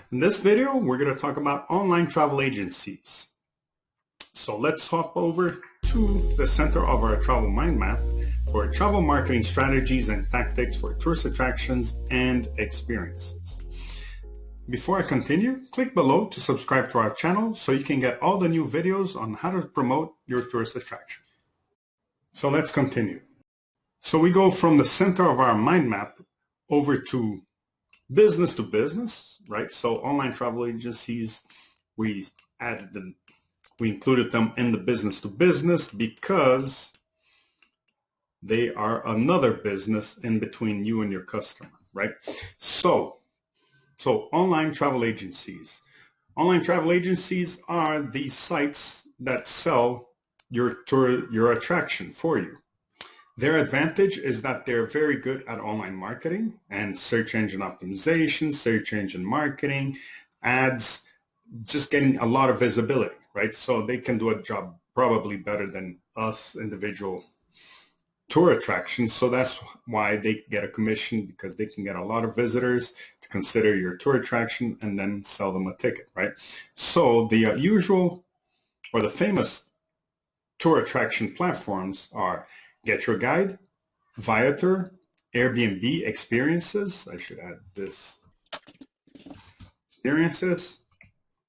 In this video, we're going to talk about online travel agencies. So let's hop over to the center of our travel mind map for travel marketing strategies and tactics for tourist attractions and experiences. Before I continue, click below to subscribe to our channel so you can get all the new videos on how to promote your tourist attraction. So let's continue. So we go from the center of our mind map over to business, right? So online travel agencies, we included them in the business to business because they are another business in between you and your customer, right? So online travel agencies. Online travel agencies are these sites that sell your attraction for you. Their advantage is that they're very good at online marketing and search engine optimization, search engine marketing, ads, just getting a lot of visibility, right? So they can do a job probably better than us individual tour attractions. So that's why they get a commission, because they can get a lot of visitors to consider your tour attraction and then sell them a ticket, right? So the usual or the famous tour attraction platforms are Get Your Guide, Viator, Airbnb experiences. I should add this. Experiences.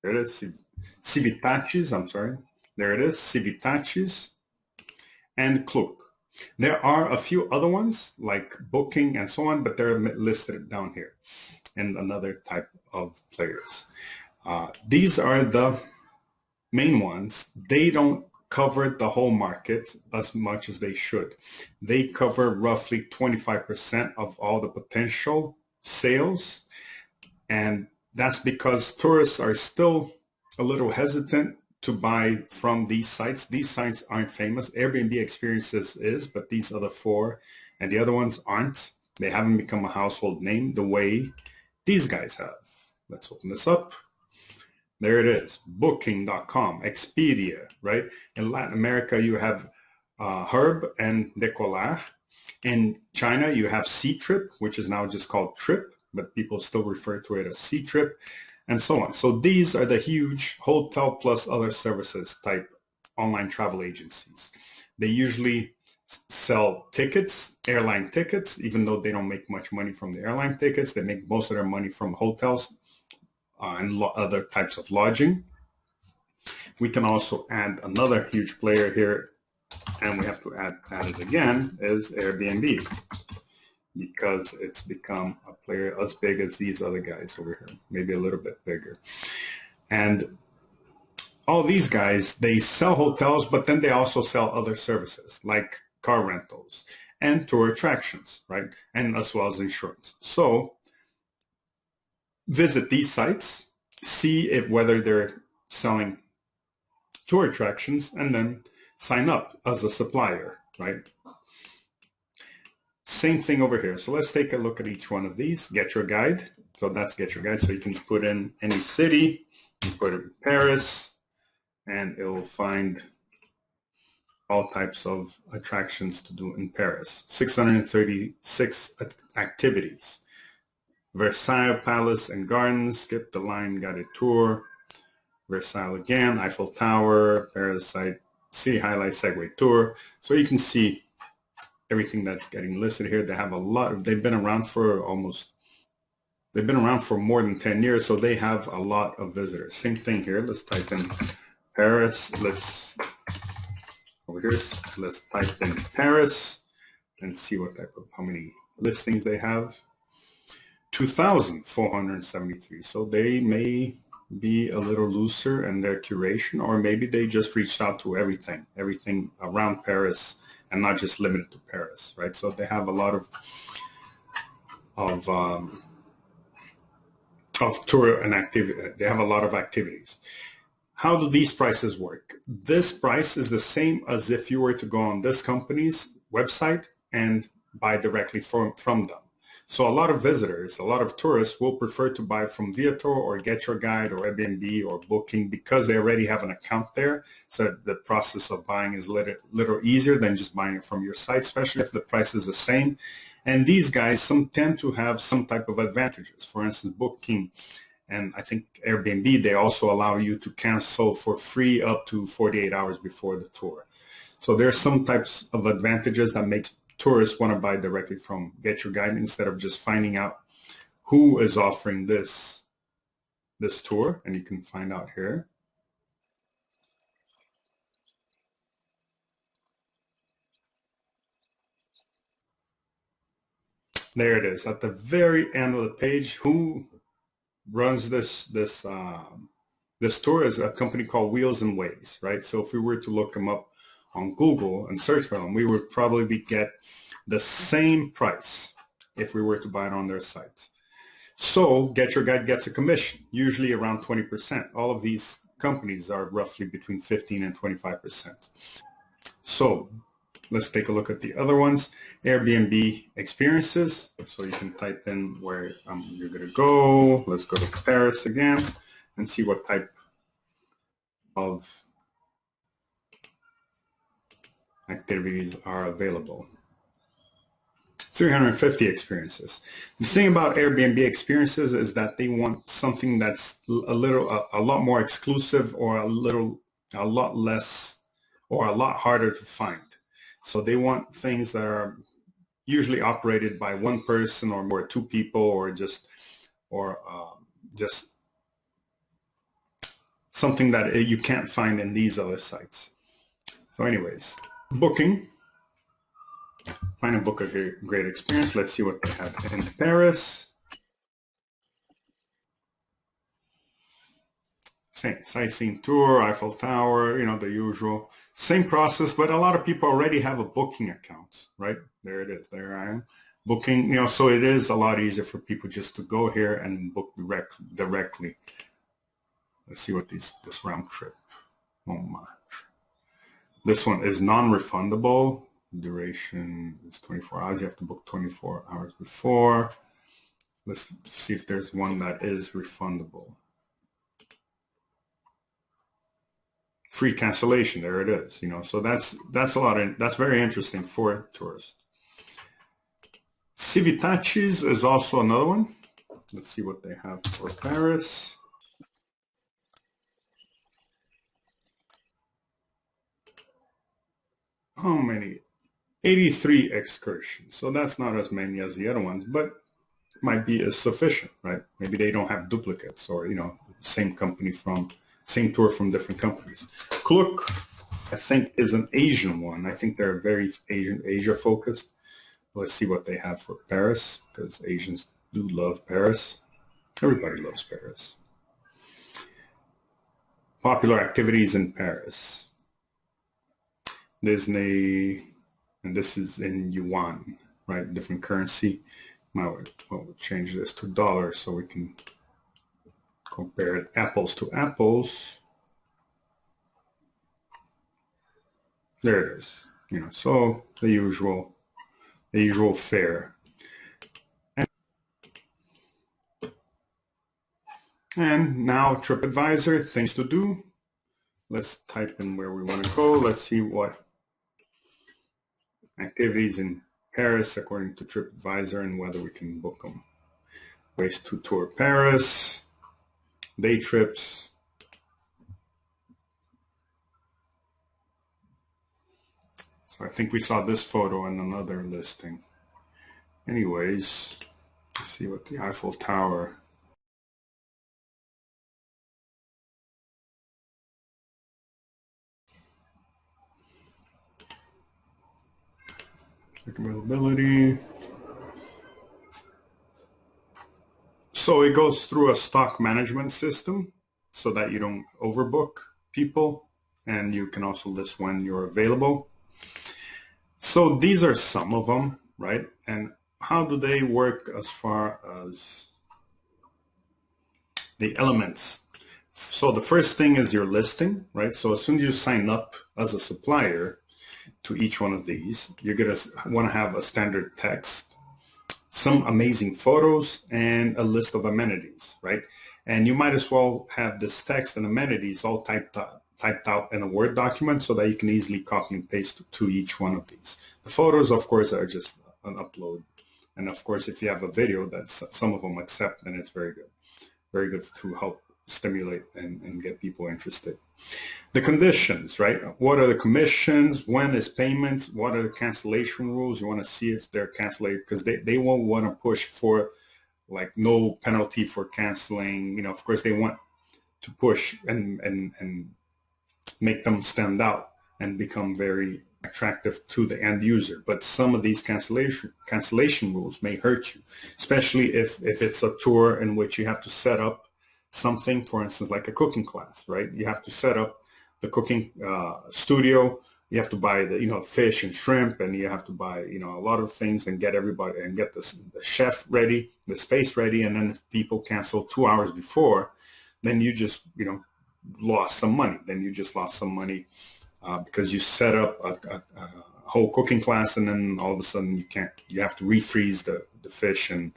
There it is. Civitatis, I'm sorry. There it is. Civitatis and Klook. There are a few other ones like Booking and so on, but they're listed down here and another type of players. These are the main ones. They don't cover the whole market as much as they should. They cover roughly 25% of all the potential sales. And that's because tourists are still a little hesitant to buy from these sites. These sites aren't famous. Airbnb experiences is, but these other four and the other ones aren't. They haven't become a household name the way these guys have. Let's open this up. There it is, Booking.com, Expedia, right? In Latin America, you have Herb and Decolar. In China, you have Ctrip, which is now just called Trip, but people still refer to it as Ctrip, and so on. So these are the huge hotel plus other services type online travel agencies. They usually sell tickets, airline tickets, even though they don't make much money from the airline tickets. They make most of their money from hotels and other types of lodging. We can also add another huge player here, and we have to add it again, is Airbnb, because it's become a player as big as these other guys over here, maybe a little bit bigger. And all these guys, they sell hotels, but then they also sell other services like car rentals and tour attractions, right? And as well as insurance. So visit these sites, see whether they're selling tour attractions, and then sign up as a supplier, right? Same thing over here. So let's take a look at each one of these. Get Your Guide. So that's Get Your Guide. So you can put in any city, you put it in Paris, and it will find all types of attractions to do in Paris. 636 activities. Versailles Palace and Gardens, skip the line, guided tour. Versailles again, Eiffel Tower, Paris City Highlights Segway Tour. So you can see everything that's getting listed here. They have a lot. They've been around for more than 10 years, so they have a lot of visitors. Same thing here. Let's type in Paris. Let's type in Paris and see how many listings they have. 2,473. So they may be a little looser in their curation, or maybe they just reached out to everything around Paris and not just limited to Paris, right? So they have a lot of tour and activity. They have a lot of activities. How do these prices work? This price is the same as if you were to go on this company's website and buy directly from them. So a lot of visitors, a lot of tourists will prefer to buy from Viator or Get Your Guide or Airbnb or Booking because they already have an account there. So the process of buying is a little easier than just buying it from your site, especially if the price is the same. And these guys tend to have some type of advantages. For instance, Booking and I think Airbnb, they also allow you to cancel for free up to 48 hours before the tour. So there are some types of advantages that make tourists want to buy directly from Get Your Guide instead of just finding out who is offering this tour, and you can find out here. There it is at the very end of the page. Who runs this tour is a company called Wheels and Ways, right? So if we were to look them up on Google and search for them, we would probably get the same price if we were to buy it on their site. So Get Your Guide gets a commission, usually around 20%. All of these companies are roughly between 15 and 25%. So let's take a look at the other ones. Airbnb experiences. So you can type in where you're going to go. Let's go to Paris again and see what type of activities are available. 350 experiences. The thing about Airbnb experiences is that they want something that's a lot more exclusive, or a lot less, or a lot harder to find. So they want things that are usually operated by one person or two people, or just something that you can't find in these other sites. So anyways, booking. Find and book a great experience. Let's see what they have in Paris. Same sightseeing tour, Eiffel Tower, the usual. Same process, but a lot of people already have a booking account, right? There it is. There I am. Booking, so it is a lot easier for people just to go here and book directly. Let's see what this round trip. Oh my. This one is non-refundable. Duration is 24 hours. You have to book 24 hours before. Let's see if there's one that is refundable. Free cancellation. There it is. So that's that's very interesting for tourists. Civitatis is also another one. Let's see what they have for Paris. How many? 83 excursions. So that's not as many as the other ones, but might be as sufficient, right? Maybe they don't have duplicates, or same tour from different companies. Klook, I think, is an Asian one. I think they're very Asia focused. Let's see what they have for Paris, because Asians do love Paris. Everybody loves Paris. Popular activities in Paris. Disney, and this is in yuan, right? Different currency. Now we'll change this to dollars so we can compare it apples to apples. There it is. So the usual fare. And now TripAdvisor, things to do. Let's type in where we want to go. Let's see what activities in Paris according to TripAdvisor and whether we can book them. Ways to tour Paris, day trips. So I think we saw this photo in another listing. Anyways, let's see what the Eiffel Tower. Availability. So it goes through a stock management system so that you don't overbook people, and you can also list when you're available. So these are some of them, right? And how do they work as far as the elements? So the first thing is your listing, right? So as soon as you sign up as a supplier to each one of these, you're going to want to have a standard text, some amazing photos, and a list of amenities, right? And you might as well have this text and amenities all typed out in a Word document so that you can easily copy and paste to each one of these. The photos, of course, are just an upload. And of course, if you have a video that some of them accept, then it's very good. very good to help stimulate and get people interested. The conditions, right? What are the commissions? When is payment? What are the cancellation rules? You want to see if they're canceled, because they won't want to push for like no penalty for canceling. You know, of course they want to push and make them stand out and become very attractive to the end user. But some of these cancellation rules may hurt you, especially if it's a tour in which you have to set up something, for instance, like a cooking class, right? You have to set up the cooking studio. You have to buy the, fish and shrimp, and you have to buy, a lot of things and get everybody and get the chef ready, the space ready. And then if people cancel 2 hours before, then you just, lost some money. Then you just lost some money because you set up a whole cooking class, and then all of a sudden you have to refreeze the fish and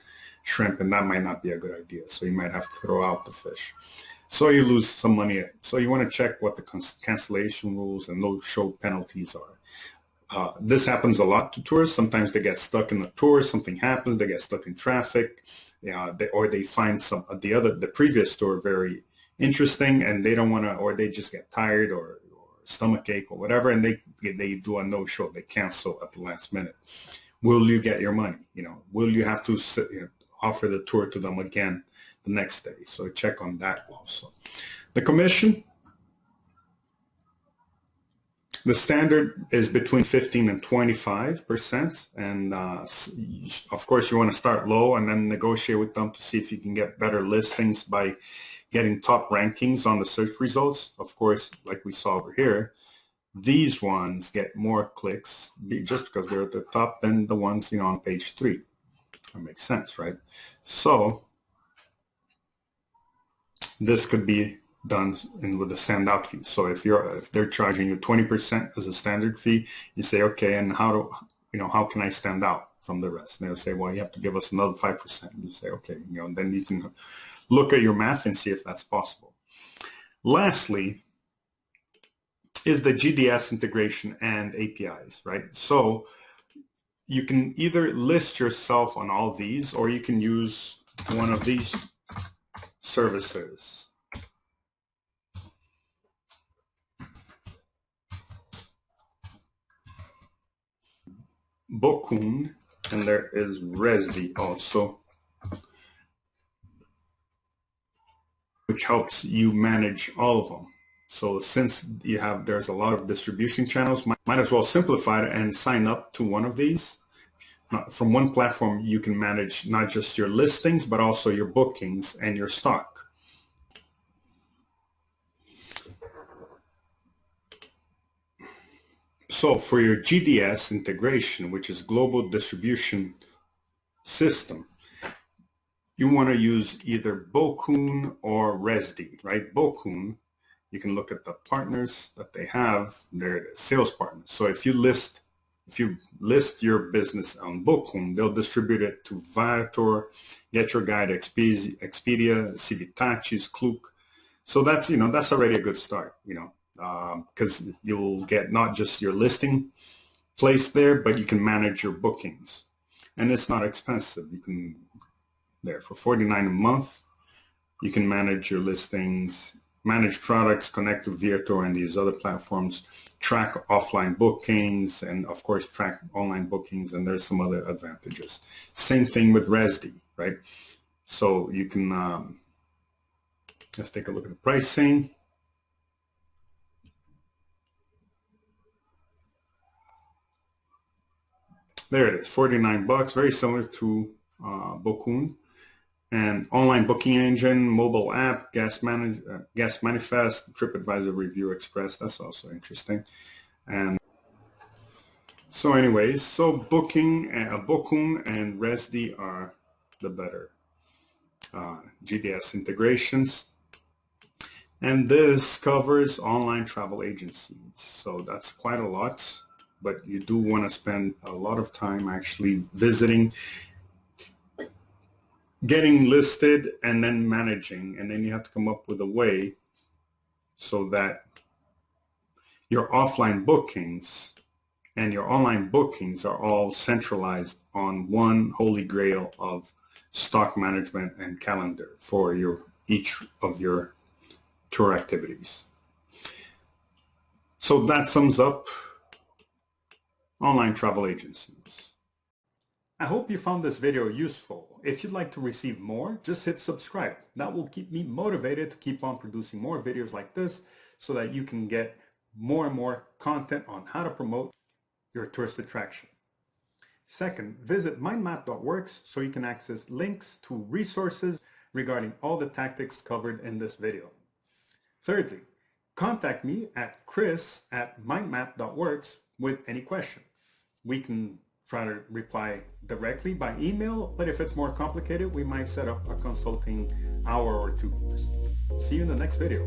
shrimp, and that might not be a good idea. So you might have to throw out the fish. So you lose some money. So you want to check what the cancellation rules and no-show penalties are. This happens a lot to tourists. Sometimes they get stuck in the tour. Something happens. They get stuck in traffic, or they find the previous tour very interesting, and they don't want to, or they just get tired or stomach ache or whatever, and they do a no-show. They cancel at the last minute. Will you get your money? Will you have to offer the tour to them again the next day? So check on that also. The commission, the standard is between 15 and 25%. And of course, you want to start low and then negotiate with them to see if you can get better listings by getting top rankings on the search results. Of course, like we saw over here, these ones get more clicks just because they're at the top than the ones on page 3. That makes sense, right? So this could be done with a standout fee. So if they're charging you 20% as a standard fee, you say, okay, and how can I stand out from the rest? And they'll say, well, you have to give us another 5%. And you say, okay, then you can look at your math and see if that's possible. Lastly is the GDS integration and APIs, right? So you can either list yourself on all these, or you can use one of these services. Bokun, and there is Resdi also, which helps you manage all of them. So since there's a lot of distribution channels, might as well simplify it and sign up to one of these. From one platform, you can manage not just your listings, but also your bookings and your stock. So for your GDS integration, which is Global Distribution System, you want to use either Bokun or Resdi, right? Bokun, you can look at the partners that they have. They're sales partners. So if you list your business on Bokun, they'll distribute it to Viator, Get Your Guide, Expedia, Civitatis, Klook. So that's already a good start, because you'll get not just your listing placed there, but you can manage your bookings, and it's not expensive. You can for $49 a month, you can manage your listings, manage products, connect to Viator and these other platforms, track offline bookings, and of course track online bookings, and there's some other advantages. Same thing with Resdi, right? So you can, let's take a look at the pricing. There it is, $49, very similar to Bokun. And online booking engine, mobile app, guest manifest, TripAdvisor Review Express. That's also interesting. And so anyways, so Bokun and Resdi are the better GDS integrations. And this covers online travel agencies. So that's quite a lot, but you do want to spend a lot of time actually visiting, getting listed, and then managing. And then you have to come up with a way so that your offline bookings and your online bookings are all centralized on one holy grail of stock management and calendar for your each of your tour activities. So that sums up online travel agencies. I hope you found this video useful. If you'd like to receive more, just hit subscribe. That will keep me motivated to keep on producing more videos like this so that you can get more and more content on how to promote your tourist attraction. Second, visit mindmap.works so you can access links to resources regarding all the tactics covered in this video. Thirdly, contact me at chris@mindmap.works with any question. We can try to reply directly by email, but if it's more complicated, we might set up a consulting hour or two. See you in the next video.